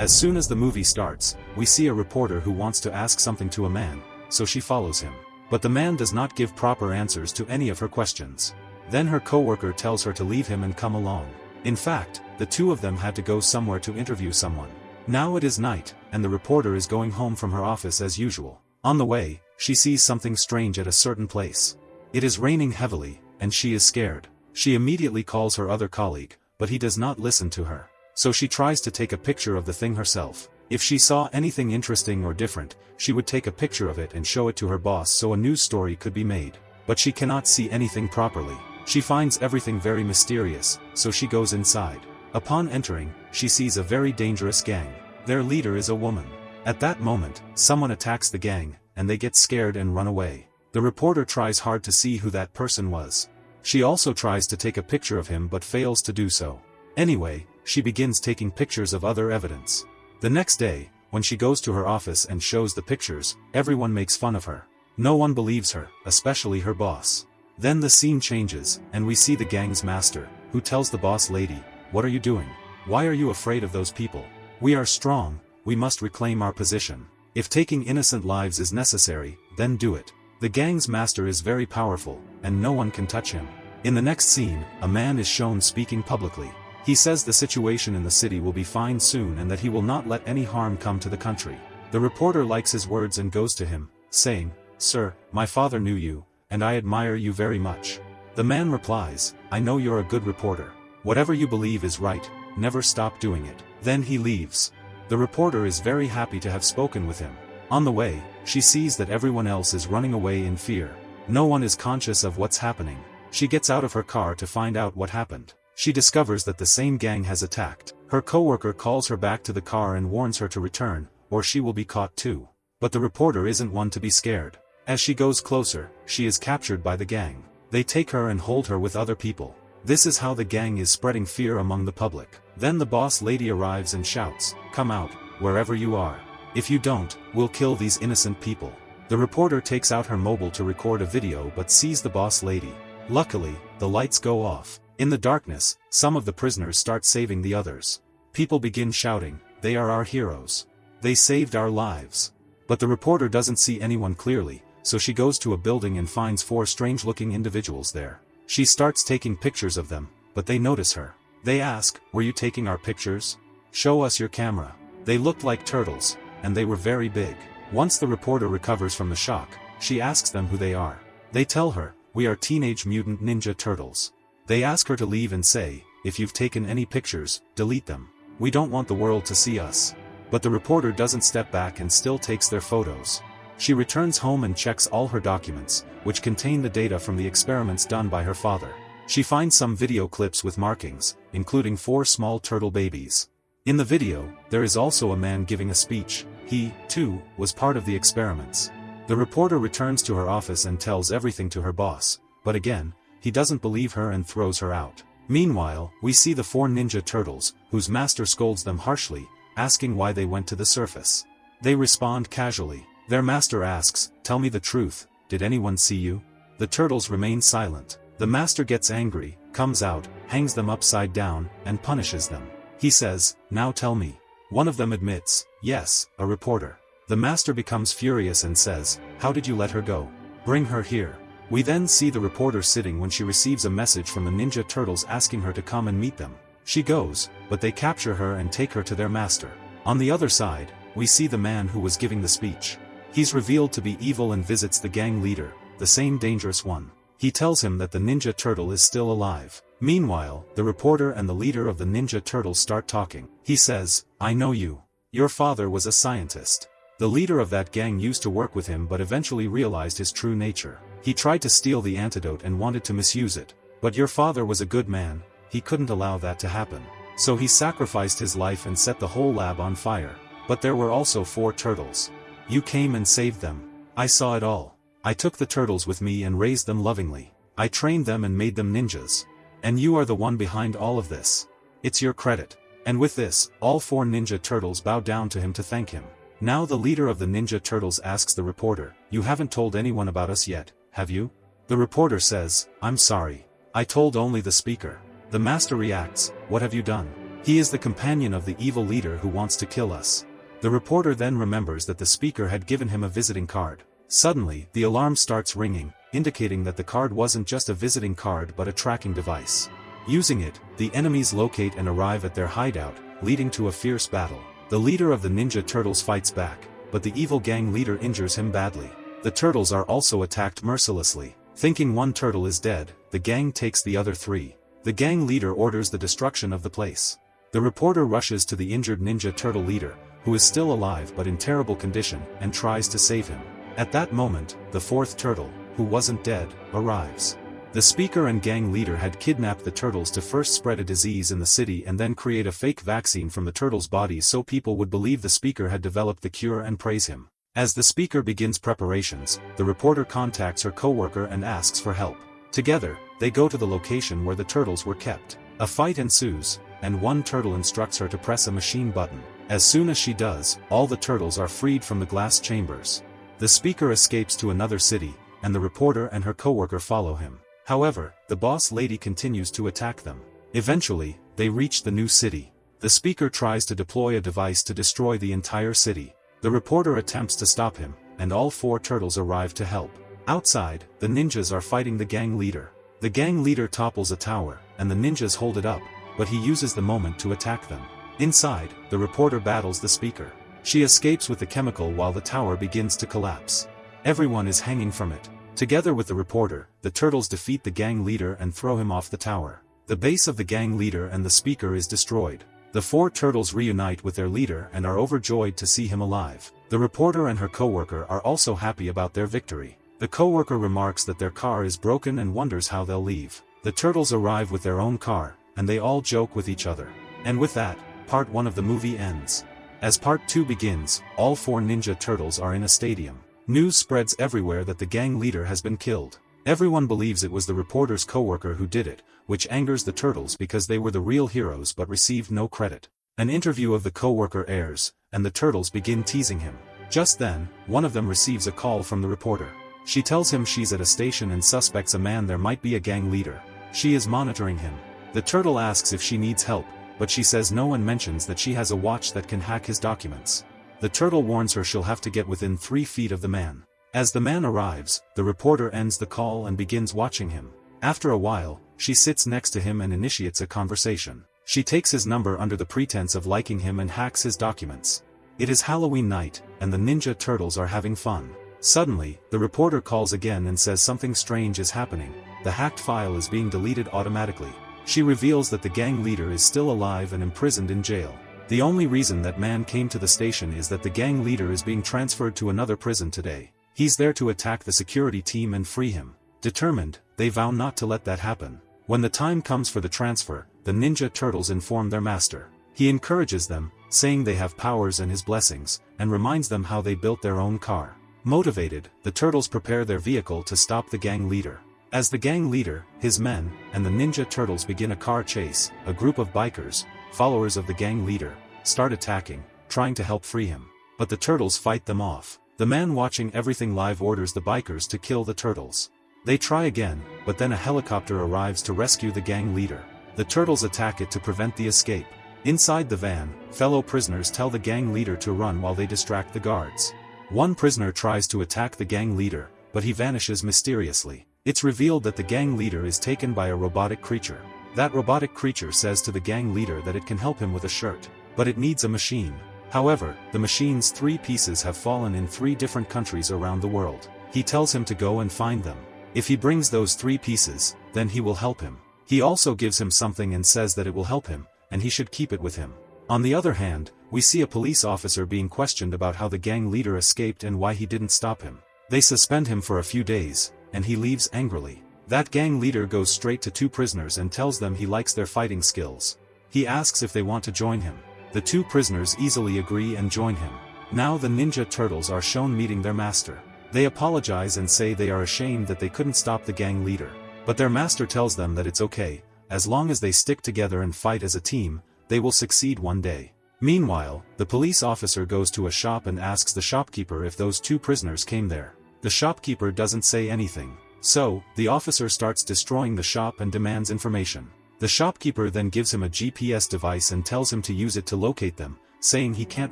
As soon as the movie starts, we see a reporter who wants to ask something to a man, so she follows him. But the man does not give proper answers to any of her questions. Then her coworker tells her to leave him and come along. In fact, the two of them had to go somewhere to interview someone. Now it is night, and the reporter is going home from her office as usual. On the way, she sees something strange at a certain place. It is raining heavily, and she is scared. She immediately calls her other colleague, but he does not listen to her. So she tries to take a picture of the thing herself. If she saw anything interesting or different, she would take a picture of it and show it to her boss so a news story could be made. But she cannot see anything properly. She finds everything very mysterious, so she goes inside. Upon entering, she sees a very dangerous gang. Their leader is a woman. At that moment, someone attacks the gang, and they get scared and run away. The reporter tries hard to see who that person was. She also tries to take a picture of him but fails to do so. Anyway, she begins taking pictures of other evidence. The next day, when she goes to her office and shows the pictures, everyone makes fun of her. No one believes her, especially her boss. Then the scene changes, and we see the gang's master, who tells the boss lady, "What are you doing? Why are you afraid of those people? We are strong, we must reclaim our position. If taking innocent lives is necessary, then do it." The gang's master is very powerful, and no one can touch him. In the next scene, a man is shown speaking publicly. He says the situation in the city will be fine soon and that he will not let any harm come to the country. The reporter likes his words and goes to him, saying, "Sir, my father knew you, and I admire you very much." The man replies, "I know you're a good reporter. Whatever you believe is right, never stop doing it." Then he leaves. The reporter is very happy to have spoken with him. On the way, she sees that everyone else is running away in fear. No one is conscious of what's happening. She gets out of her car to find out what happened. She discovers that the same gang has attacked. Her coworker calls her back to the car and warns her to return, or she will be caught too. But the reporter isn't one to be scared. As she goes closer, she is captured by the gang. They take her and hold her with other people. This is how the gang is spreading fear among the public. Then the boss lady arrives and shouts, "Come out, wherever you are. If you don't, we'll kill these innocent people." The reporter takes out her mobile to record a video but sees the boss lady. Luckily, the lights go off. In the darkness, some of the prisoners start saving the others. People begin shouting, "They are our heroes. They saved our lives." But the reporter doesn't see anyone clearly, so she goes to a building and finds 4 strange-looking individuals there. She starts taking pictures of them, but they notice her. They ask, "Were you taking our pictures? Show us your camera." They looked like turtles, and they were very big. Once the reporter recovers from the shock, she asks them who they are. They tell her, "We are Teenage Mutant Ninja Turtles." They ask her to leave and say, "If you've taken any pictures, delete them. We don't want the world to see us." But the reporter doesn't step back and still takes their photos. She returns home and checks all her documents, which contain the data from the experiments done by her father. She finds some video clips with markings, including 4 small turtle babies. In the video, there is also a man giving a speech. He, too, was part of the experiments. The reporter returns to her office and tells everything to her boss, but again, he doesn't believe her and throws her out. Meanwhile, we see the 4 ninja turtles, whose master scolds them harshly, asking why they went to the surface. They respond casually. Their master asks, "Tell me the truth, did anyone see you?" The turtles remain silent. The master gets angry, comes out, hangs them upside down, and punishes them. He says, "Now tell me." One of them admits, "Yes, a reporter." The master becomes furious and says, "How did you let her go? Bring her here." We then see the reporter sitting when she receives a message from the Ninja Turtles asking her to come and meet them. She goes, but they capture her and take her to their master. On the other side, we see the man who was giving the speech. He's revealed to be evil and visits the gang leader, the same dangerous one. He tells him that the Ninja Turtle is still alive. Meanwhile, the reporter and the leader of the Ninja Turtles start talking. He says, "I know you. Your father was a scientist." The leader of that gang used to work with him but eventually realized his true nature. He tried to steal the antidote and wanted to misuse it. But your father was a good man, he couldn't allow that to happen. So he sacrificed his life and set the whole lab on fire. But there were also 4 turtles. You came and saved them. I saw it all. I took the turtles with me and raised them lovingly. I trained them and made them ninjas. And you are the one behind all of this. It's your credit. And with this, all 4 Ninja Turtles bow down to him to thank him. Now the leader of the Ninja Turtles asks the reporter, "You haven't told anyone about us yet, have you?" The reporter says, "I'm sorry. I told only the speaker." The master reacts, "What have you done? He is the companion of the evil leader who wants to kill us. The reporter then remembers that the speaker had given him a visiting card. Suddenly, the alarm starts ringing, indicating that the card wasn't just a visiting card but a tracking device. Using it, the enemies locate and arrive at their hideout, leading to a fierce battle. The leader of the Ninja Turtles fights back, but the evil gang leader injures him badly. The turtles are also attacked mercilessly. Thinking one turtle is dead, the gang takes the other 3. The gang leader orders the destruction of the place. The reporter rushes to the injured Ninja Turtle leader, who is still alive but in terrible condition, and tries to save him. At that moment, the 4th turtle, who wasn't dead, arrives. The speaker and gang leader had kidnapped the turtles to first spread a disease in the city and then create a fake vaccine from the turtles' bodies so people would believe the speaker had developed the cure and praise him. As the speaker begins preparations, the reporter contacts her co-worker and asks for help. Together, they go to the location where the turtles were kept. A fight ensues, and one turtle instructs her to press a machine button. As soon as she does, all the turtles are freed from the glass chambers. The speaker escapes to another city, and the reporter and her co-worker follow him. However, the boss lady continues to attack them. Eventually, they reach the new city. The speaker tries to deploy a device to destroy the entire city. The reporter attempts to stop him, and all 4 turtles arrive to help. Outside, the ninjas are fighting the gang leader. The gang leader topples a tower, and the ninjas hold it up, but he uses the moment to attack them. Inside, the reporter battles the speaker. She escapes with the chemical while the tower begins to collapse. Everyone is hanging from it. Together with the reporter, the turtles defeat the gang leader and throw him off the tower. The base of the gang leader and the speaker is destroyed. The 4 turtles reunite with their leader and are overjoyed to see him alive. The reporter and her co-worker are also happy about their victory. The co-worker remarks that their car is broken and wonders how they'll leave. The turtles arrive with their own car, and they all joke with each other. And with that, part 1 of the movie ends. As part 2 begins, all 4 Ninja Turtles are in a stadium. News spreads everywhere that the gang leader has been killed. Everyone believes it was the reporter's co-worker who did it, which angers the turtles because they were the real heroes but received no credit. An interview of the co-worker airs, and the turtles begin teasing him. Just then, one of them receives a call from the reporter. She tells him she's at a station and suspects a man there might be a gang leader. She is monitoring him. The turtle asks if she needs help, but she says no and mentions that she has a watch that can hack his documents. The turtle warns her she'll have to get within 3 feet of the man. As the man arrives, the reporter ends the call and begins watching him. After a while, she sits next to him and initiates a conversation. She takes his number under the pretense of liking him and hacks his documents. It is Halloween night, and the Ninja Turtles are having fun. Suddenly, the reporter calls again and says something strange is happening. The hacked file is being deleted automatically. She reveals that the gang leader is still alive and imprisoned in jail. The only reason that man came to the station is that the gang leader is being transferred to another prison today. He's there to attack the security team and free him. Determined, they vow not to let that happen. When the time comes for the transfer, the Ninja Turtles inform their master. He encourages them, saying they have powers and his blessings, and reminds them how they built their own car. Motivated, the Turtles prepare their vehicle to stop the gang leader. As the gang leader, his men, and the Ninja Turtles begin a car chase, a group of bikers, followers of the gang leader, start attacking, trying to help free him. But the Turtles fight them off. The man watching everything live orders the bikers to kill the Turtles. They try again, but then a helicopter arrives to rescue the gang leader. The Turtles attack it to prevent the escape. Inside the van, fellow prisoners tell the gang leader to run while they distract the guards. One prisoner tries to attack the gang leader, but he vanishes mysteriously. It's revealed that the gang leader is taken by a robotic creature. That robotic creature says to the gang leader that it can help him with a shirt, but it needs a machine. However, the machine's 3 pieces have fallen in 3 different countries around the world. He tells him to go and find them. If he brings those 3 pieces, then he will help him. He also gives him something and says that it will help him, and he should keep it with him. On the other hand, we see a police officer being questioned about how the gang leader escaped and why he didn't stop him. They suspend him for a few days, and he leaves angrily. That gang leader goes straight to 2 prisoners and tells them he likes their fighting skills. He asks if they want to join him. The 2 prisoners easily agree and join him. Now the Ninja Turtles are shown meeting their master. They apologize and say they are ashamed that they couldn't stop the gang leader. But their master tells them that it's okay, as long as they stick together and fight as a team, they will succeed one day. Meanwhile, the police officer goes to a shop and asks the shopkeeper if those 2 prisoners came there. The shopkeeper doesn't say anything. So, the officer starts destroying the shop and demands information. The shopkeeper then gives him a GPS device and tells him to use it to locate them, saying he can't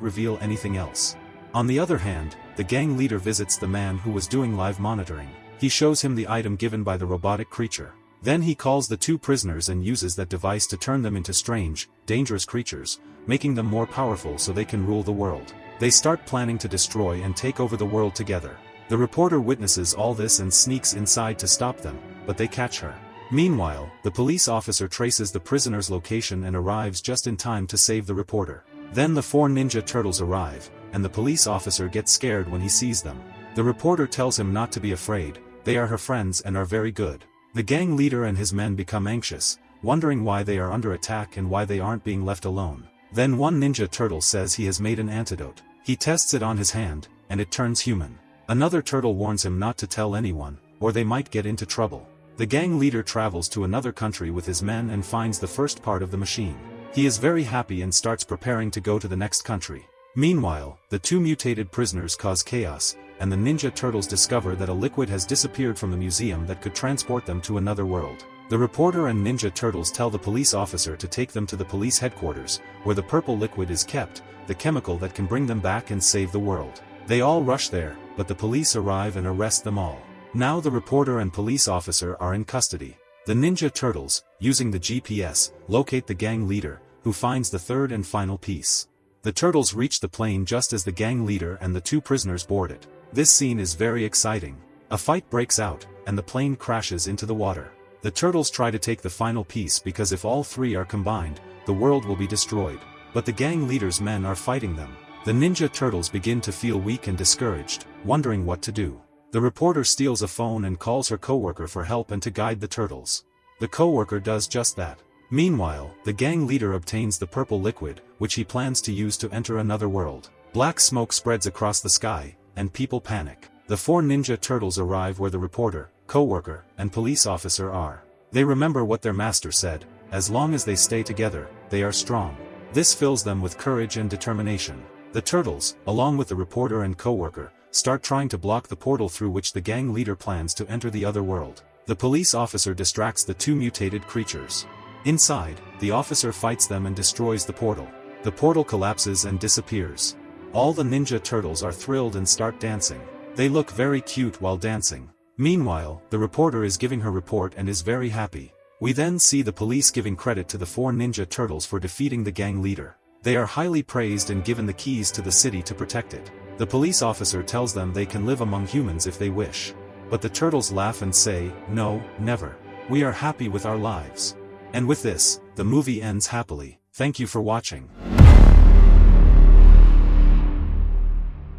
reveal anything else. On the other hand, the gang leader visits the man who was doing live monitoring. He shows him the item given by the robotic creature. Then he calls the two prisoners and uses that device to turn them into strange, dangerous creatures, making them more powerful so they can rule the world. They start planning to destroy and take over the world together. The reporter witnesses all this and sneaks inside to stop them, but they catch her. Meanwhile, the police officer traces the prisoner's location and arrives just in time to save the reporter. Then the 4 Ninja Turtles arrive, and the police officer gets scared when he sees them. The reporter tells him not to be afraid, they are her friends and are very good. The gang leader and his men become anxious, wondering why they are under attack and why they aren't being left alone. Then one Ninja Turtle says he has made an antidote. He tests it on his hand, and it turns human. Another turtle warns him not to tell anyone, or they might get into trouble. The gang leader travels to another country with his men and finds the first part of the machine. He is very happy and starts preparing to go to the next country. Meanwhile, the 2 mutated prisoners cause chaos, and the Ninja Turtles discover that a liquid has disappeared from the museum that could transport them to another world. The reporter and Ninja Turtles tell the police officer to take them to the police headquarters, where the purple liquid is kept, the chemical that can bring them back and save the world. They all rush there, but the police arrive and arrest them all. Now the reporter and police officer are in custody. The Ninja Turtles, using the GPS, locate the gang leader, who finds the third and final piece. The turtles reach the plane just as the gang leader and the 2 prisoners board it. This scene is very exciting. A fight breaks out, and the plane crashes into the water. The turtles try to take the final piece because if all 3 are combined, the world will be destroyed. But the gang leader's men are fighting them. The Ninja Turtles begin to feel weak and discouraged, wondering what to do. The reporter steals a phone and calls her coworker for help and to guide the turtles. The coworker does just that. Meanwhile, the gang leader obtains the purple liquid, which he plans to use to enter another world. Black smoke spreads across the sky, and people panic. The 4 Ninja Turtles arrive where the reporter, coworker, and police officer are. They remember what their master said, as long as they stay together, they are strong. This fills them with courage and determination. The turtles, along with the reporter and coworker, start trying to block the portal through which the gang leader plans to enter the other world. The police officer distracts the 2 mutated creatures. Inside, the officer fights them and destroys the portal. The portal collapses and disappears. All the Ninja Turtles are thrilled and start dancing. They look very cute while dancing. Meanwhile, the reporter is giving her report and is very happy. We then see the police giving credit to the 4 Ninja Turtles for defeating the gang leader. They are highly praised and given the keys to the city to protect it. The police officer tells them they can live among humans if they wish. But the turtles laugh and say, "No, never. We are happy with our lives." And with this, the movie ends happily. Thank you for watching.